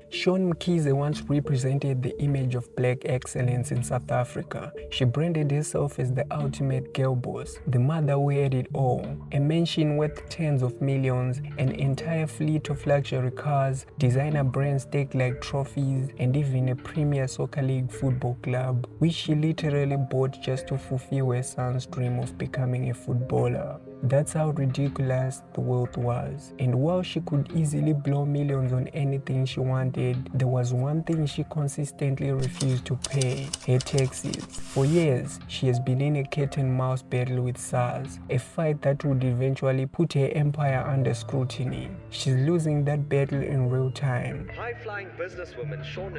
MaMKhize once represented the image of black excellence in South Africa. She branded herself as the ultimate girl boss, the mother who had it all, a mansion worth tens of millions, an entire fleet of luxury cars, designer brands stacked like trophies, and even a premier soccer league football club, which she literally bought just to fulfill her son's dream of becoming a footballer. That's how ridiculous the world was. And while she could easily blow millions on anything she wanted, there was one thing she consistently refused to pay: her taxes. For years, she has been in a cat and mouse battle with SARS, a fight that would eventually put her empire under scrutiny. She's losing that battle in real time. High-flying businesswoman Shauwn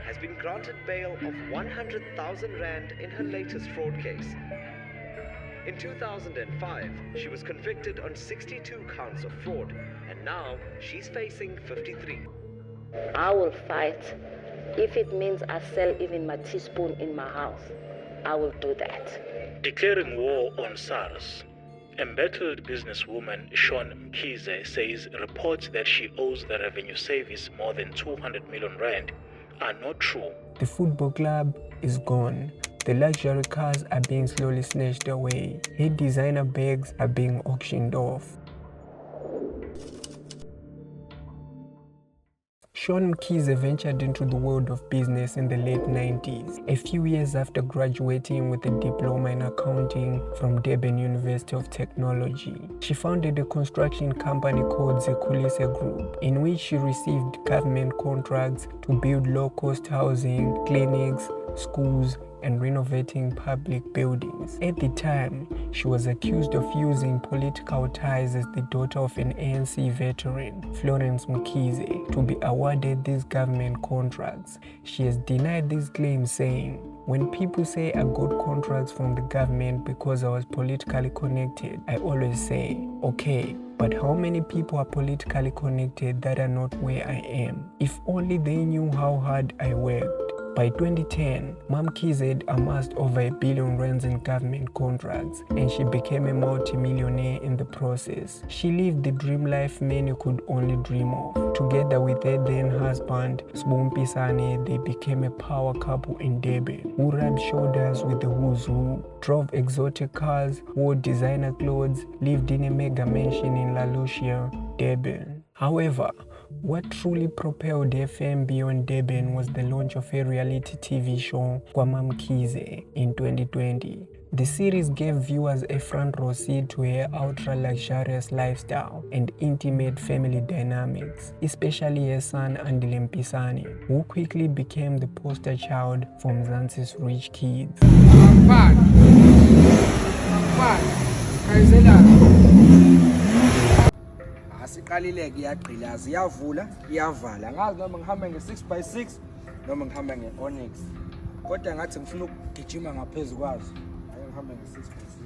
has been granted bail of 100,000 Rand in her latest fraud case. In 2005, she was convicted on 62 counts of fraud, and now she's facing 53. I will fight. If it means I sell even my teaspoon in my house, I will do that. Declaring war on SARS, embattled businesswoman MaMKhize says reports that she owes the Revenue Service more than 200 million Rand are not true. The football club is gone. The luxury cars are being slowly snatched away. Her designer bags are being auctioned off. MaMKhize ventured into the world of business in the late 90s, a few years after graduating with a diploma in accounting from Durban University of Technology. She founded a construction company called Zekulise Group, in which she received government contracts to build low-cost housing, clinics, schools, and renovating public buildings. At the time, she was accused of using political ties as the daughter of an ANC veteran, Florence MaMKhize, to be awarded these government contracts. She has denied these claims, saying, "When people say I got contracts from the government because I was politically connected, I always say, okay, but how many people are politically connected that are not where I am? If only they knew how hard I worked." By 2010, MaMKhize had amassed over R1 billion in government contracts, and she became a multi-millionaire in the process. She lived the dream life many could only dream of. Together with her then husband, Mpisane, they became a power couple in Durban, who rubbed shoulders with the who's who, drove exotic cars, wore designer clothes, lived in a mega mansion in La Lucia, Durban. However, what truly propelled her fame beyond Durban was the launch of a reality TV show, MaMKhize, in 2020. The series gave viewers a front row seat to her ultra-luxurious lifestyle and intimate family dynamics, especially her son Andile Mpisane, who quickly became the poster child for Mzansi's rich kids. Asiqalile ke yaqila ziyavula iyavala ngazi noma ngihamba nge6x6 noma ngihamba ngeOnyx kodwa ngathi ngifuna ukugijima ngaphezulu kwazo ake ngihamba nge6x6.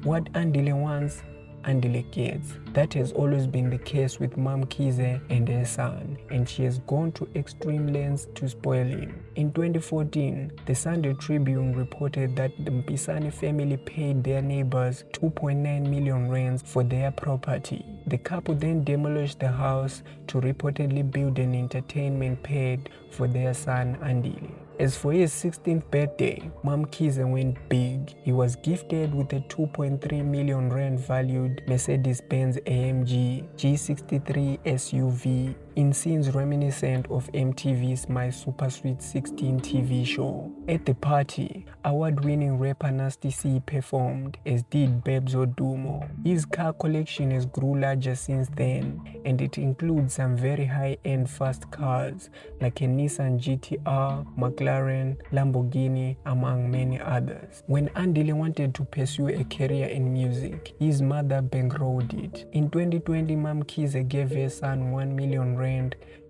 What Andile wants, Andile gets. That has always been the case with MaMKhize and her son, and she has gone to extreme lengths to spoil him. In 2014, the Sunday Tribune reported that the Mpisane family paid their neighbors 2.9 million rands for their property. The couple then demolished the house to reportedly build an entertainment pad for their son Andile. As for his 16th birthday, MaMKhize went big. He was gifted with a 2.3 million rand valued Mercedes-Benz AMG G63 SUV in scenes reminiscent of MTV's My Super Sweet 16 TV show. At the party, award-winning rapper Nasty C performed, as did Bebzo Dumo. His car collection has grew larger since then, and it includes some very high-end fast cars like a Nissan GTR, McLaren, Lamborghini, among many others. When Andile wanted to pursue a career in music, his mother bankrolled it. In 2020, MaMKhize gave her son 1 million rand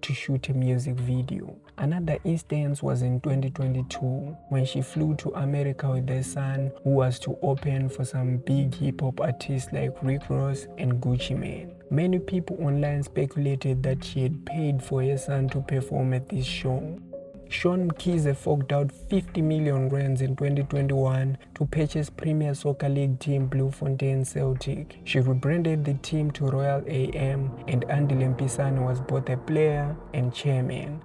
to shoot a music video. Another instance was in 2022 when she flew to America with her son, who was to open for some big hip-hop artists like Rick Ross and Gucci Mane. Many people online speculated that she had paid for her son to perform at this show. Shauwn MaMKhize forked out 50 million rands in 2021 to purchase Premier Soccer League team Bloemfontein Celtic. She rebranded the team to Royal AM, and Andile Mpisane was both a player and chairman.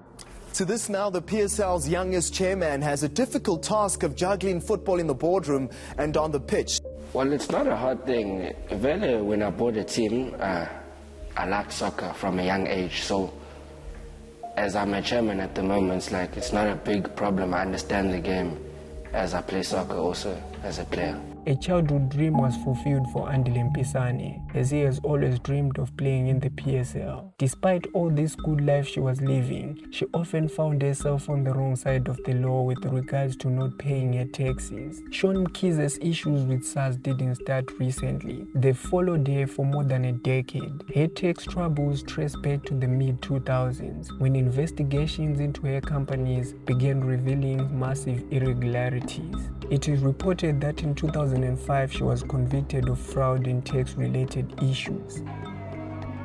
To this now, the PSL's youngest chairman has a difficult task of juggling football in the boardroom and on the pitch. Well, it's not a hard thing. When I bought a team, I liked soccer from a young age. So as I'm a chairman at the moment, it's not a big problem. I understand the game as I play soccer also as a player. A childhood dream was fulfilled for Andile Mpisane, as he has always dreamed of playing in the PSL. Despite all this good life she was living, she often found herself on the wrong side of the law with regards to not paying her taxes. Shauwn MaMKhize's issues with SARS didn't start recently. They followed her for more than a decade. Her tax troubles trace back to the mid-2000s, when investigations into her companies began revealing massive irregularities. It is reported that in 2005 she was convicted of fraud in tax-related issues.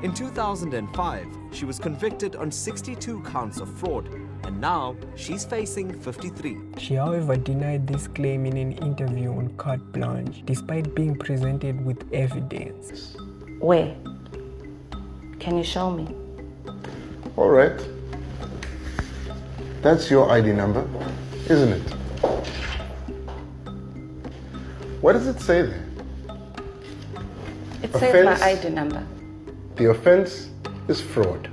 In 2005, she was convicted on 62 counts of fraud, and now she's facing 53. She, however, denied this claim in an interview on Carte Blanche, despite being presented with evidence. Where? Can you show me? All right. That's your ID number, isn't it? What does it say there? It says my ID number. The offense is fraud.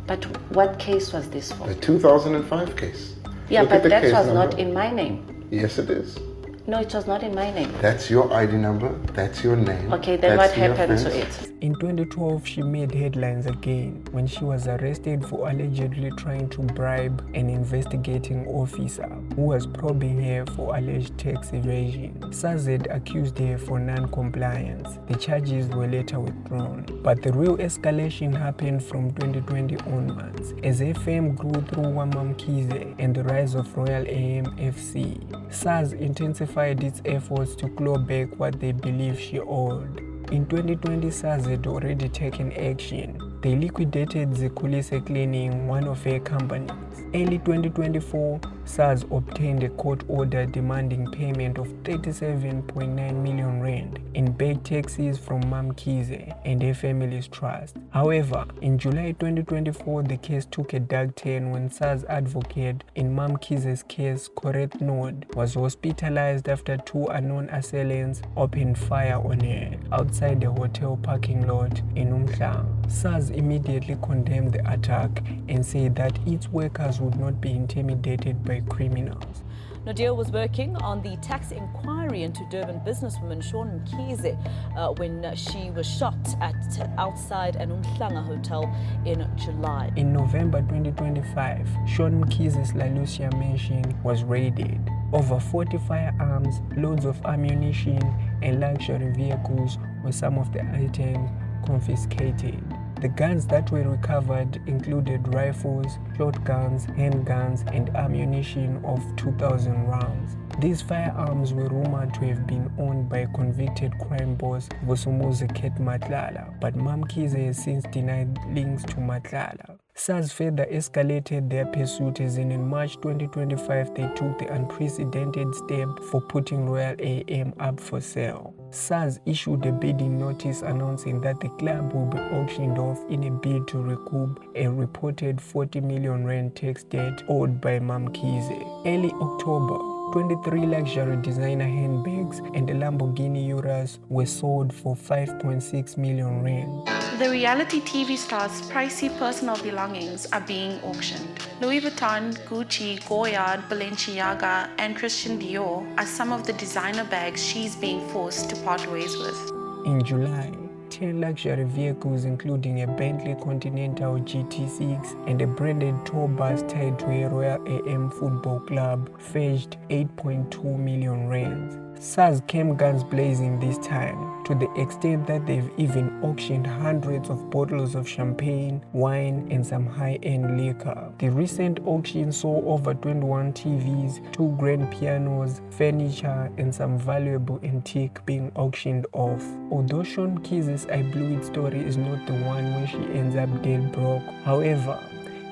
But what case was this for? The 2005 case. Yeah, Look but at the that case was number. not in my name. Yes, it is. No, it was not in my name. That's your ID number. That's your name. Okay, then That's what the happened to offense. it? In 2012, she made headlines again when she was arrested for allegedly trying to bribe an investigating officer who was probing her for alleged tax evasion. SARS had accused her for non-compliance. The charges were later withdrawn. But the real escalation happened from 2020 onwards, as her fame grew through MaMKhize and the rise of Royal AM FC. SARS intensified its efforts to claw back what they believe she owed. In 2020, SARS had already taken action. They liquidated Zikhulise Cleaning, one of her companies. Early 2024, SARS obtained a court order demanding payment of 37.9 million rand in back taxes from MaMKhize and her family's trust. However, in July 2024, the case took a dark turn when SARS advocate in MaMKhize's case, Correct Nord, was hospitalized after two unknown assailants opened fire on her outside the hotel parking lot in Umhlanga. SARS immediately condemned the attack and said that its workers would not be intimidated by criminals. Nadia was working on the tax inquiry into Durban businesswoman Shauwn MaMKhize when she was shot outside an Umhlanga hotel in July. In November 2025, Shauwn MaMKhize's La Lucia mansion was raided. Over 40 firearms, loads of ammunition, and luxury vehicles were some of the items confiscated. The guns that were recovered included rifles, shotguns, handguns, and ammunition of 2,000 rounds. These firearms were rumored to have been owned by convicted crime boss Vusumuzi Ket Matlala, but MaMKhize has since denied links to Matlala. SARS further escalated their pursuit as in March 2025 they took the unprecedented step for putting Royal AM up for sale. SARS issued a bidding notice announcing that the club will be auctioned off in a bid to recoup a reported 40 million rand tax debt owed by MaMKhize. Early October, 23 luxury designer handbags and a Lamborghini Urus were sold for 5.6 million rand. The reality TV star's pricey personal belongings are being auctioned. Louis Vuitton, Gucci, Goyard, Balenciaga, and Christian Dior are some of the designer bags she's being forced to part ways with. In July, 10 luxury vehicles including a Bentley Continental GT6 and a branded tour bus tied to a Royal AM football club fetched 8.2 million rands. SARS came guns blazing this time, to the extent that they've even auctioned hundreds of bottles of champagne, wine, and some high-end liquor. The recent auction saw over 21 TVs, 2 grand pianos, furniture, and some valuable antique being auctioned off. Although Shauwn MaMKhize's I Blew It story is not the one where she ends up dead broke, however,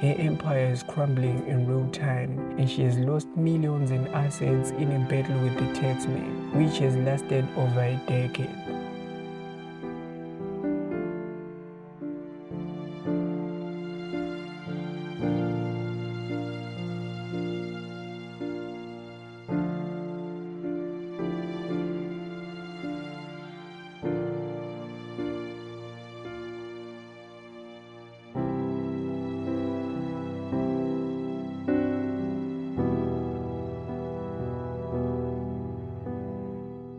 Her empire is crumbling in real time, and she has lost millions in assets in a battle with the taxman, which has lasted over a decade.